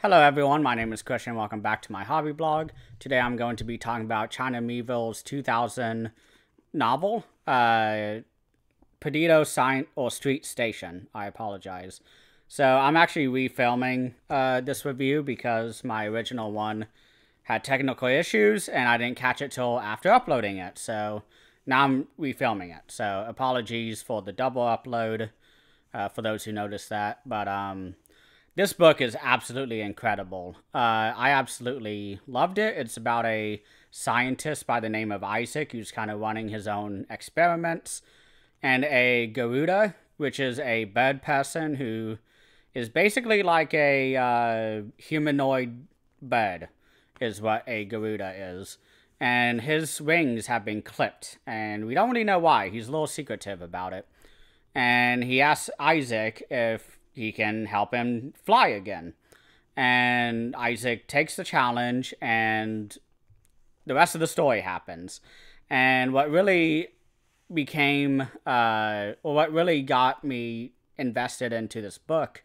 Hello everyone, my name is Christian. Welcome back to my hobby blog. Today I'm going to be talking about China Mieville's 2000 novel, Perdido Street Station. I apologize. So I'm actually refilming this review because my original one had technical issues and I didn't catch it till after uploading it. So now I'm refilming it. So apologies for the double upload for those who noticed that. But this book is absolutely incredible. I absolutely loved it. It's about a scientist by the name of Isaac who's kind of running his own experiments, and a Garuda, which is a bird person who is basically like a humanoid bird, is what a Garuda is. And his wings have been clipped, and we don't really know why. He's a little secretive about it. And he asks Isaac if he can help him fly again. And Isaac takes the challenge, and the rest of the story happens. And what really what really got me invested into this book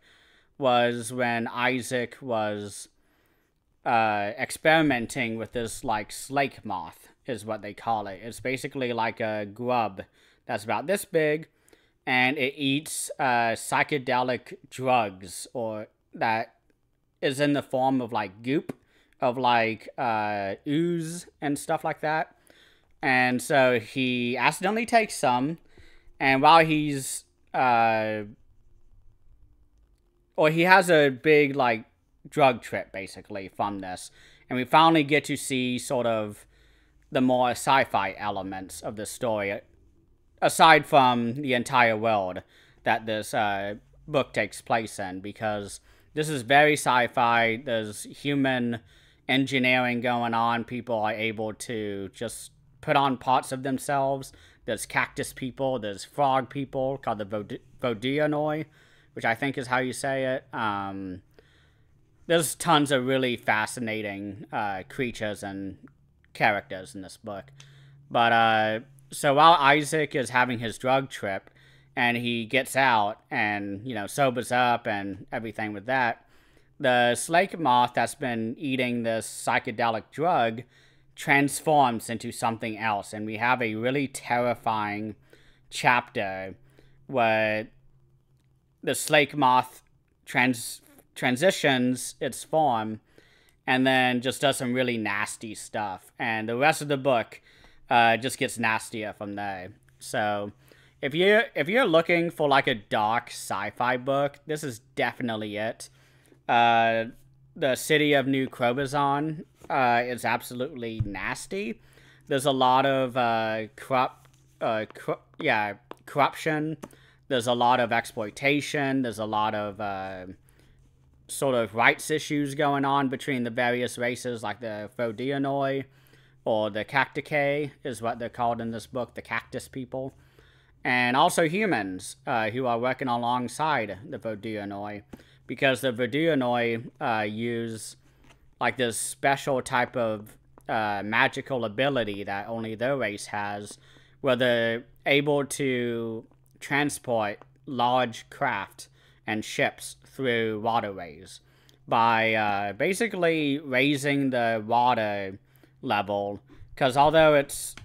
was when Isaac was experimenting with this, like, slake moth, is what they call it. It's basically like a grub that's about this big, and it eats psychedelic drugs, or that is in the form of like goop, of like ooze and stuff like that. And so he accidentally takes some, and while he's he has a big like drug trip basically from this, and we finally get to see sort of the more sci-fi elements of the story, aside from the entire world that this book takes place in, because this is very sci-fi. There's human engineering going on. People are able to just put on parts of themselves. There's cactus people. There's frog people called the Vodionoi, which I think is how you say it. There's tons of really fascinating creatures and characters in this book. But so while Isaac is having his drug trip, and he gets out and, you know, sobers up and everything with that, the slake moth that's been eating this psychedelic drug transforms into something else. And we have a really terrifying chapter where the slake moth transitions its form and then just does some really nasty stuff. And the rest of the book just gets nastier from there. So if you're looking for like a dark sci-fi book, this is definitely it. The city of New Crobazon is absolutely nasty. There's a lot of corruption. There's a lot of exploitation. There's a lot of sort of rights issues going on between the various races, like the Vodionoi, or the Cacticay is what they're called in this book, the cactus people. And also humans who are working alongside the Vodionoi, because the Vodionoi use like this special type of magical ability that only their race has, where they're able to transport large craft and ships through waterways by basically raising the water level, because although it's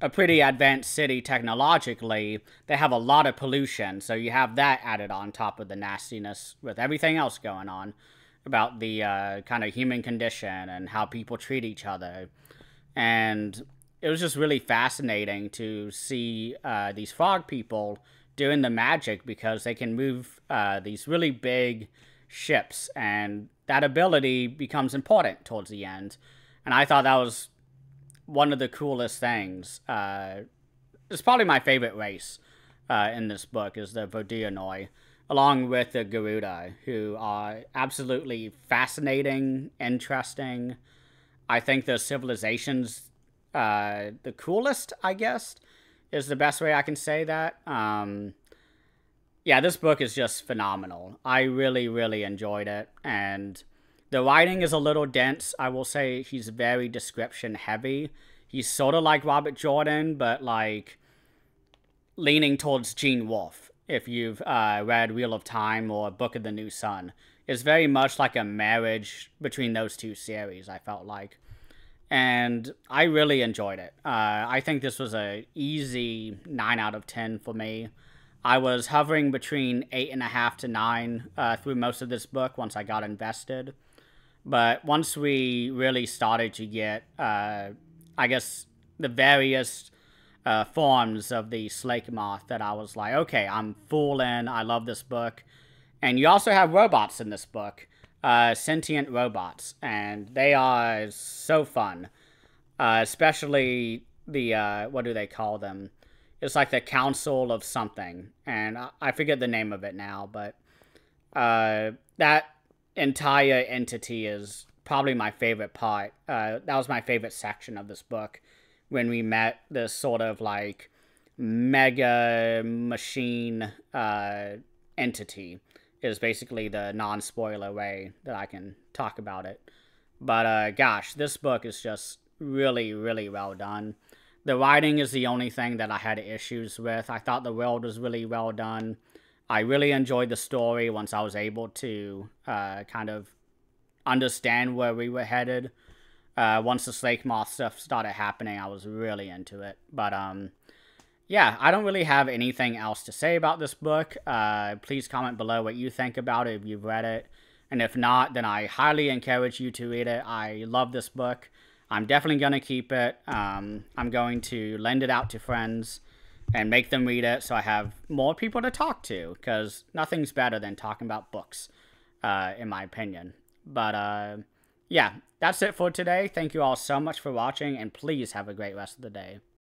a pretty advanced city technologically, they have a lot of pollution, so you have that added on top of the nastiness with everything else going on about the kind of human condition and how people treat each other. And it was just really fascinating to see these frog people doing the magic, because they can move these really big ships, and that ability becomes important towards the end. And I thought that was one of the coolest things. It's probably my favorite race in this book, is the Vodionoi, along with the Garuda, who are absolutely fascinating, interesting. I think their civilization's the coolest, I guess, is the best way I can say that. Yeah, this book is just phenomenal. I really, really enjoyed it, and the writing is a little dense. I will say he's very description heavy. He's sort of like Robert Jordan, but like leaning towards Gene Wolfe if you've read Wheel of Time or Book of the New Sun. It's very much like a marriage between those two series, I felt like. And I really enjoyed it. I think this was a easy 9 out of 10 for me. I was hovering between 8.5 to 9 through most of this book once I got invested. But once we really started to get, I guess, the various forms of the Slake Moth, that I was like, okay, I'm full in. I love this book. And you also have robots in this book, sentient robots, and they are so fun. Especially the, what do they call them? It's like the Council of something, and I forget the name of it now, but that entire entity is probably my favorite part. That was my favorite section of this book, when we met this sort of like mega machine entity, is basically the non-spoiler way that I can talk about it. But gosh, this book is just really, really well done. The writing is the only thing that I had issues with. I thought the world was really well done. I really enjoyed the story once I was able to kind of understand where we were headed. Once the Slake Moth stuff started happening, I was really into it. But yeah, I don't really have anything else to say about this book. Please comment below what you think about it if you've read it. And if not, then I highly encourage you to read it. I love this book. I'm definitely going to keep it. I'm going to lend it out to friends and make them read it so I have more people to talk to, because nothing's better than talking about books, in my opinion. But yeah, that's it for today. Thank you all so much for watching, and please have a great rest of the day.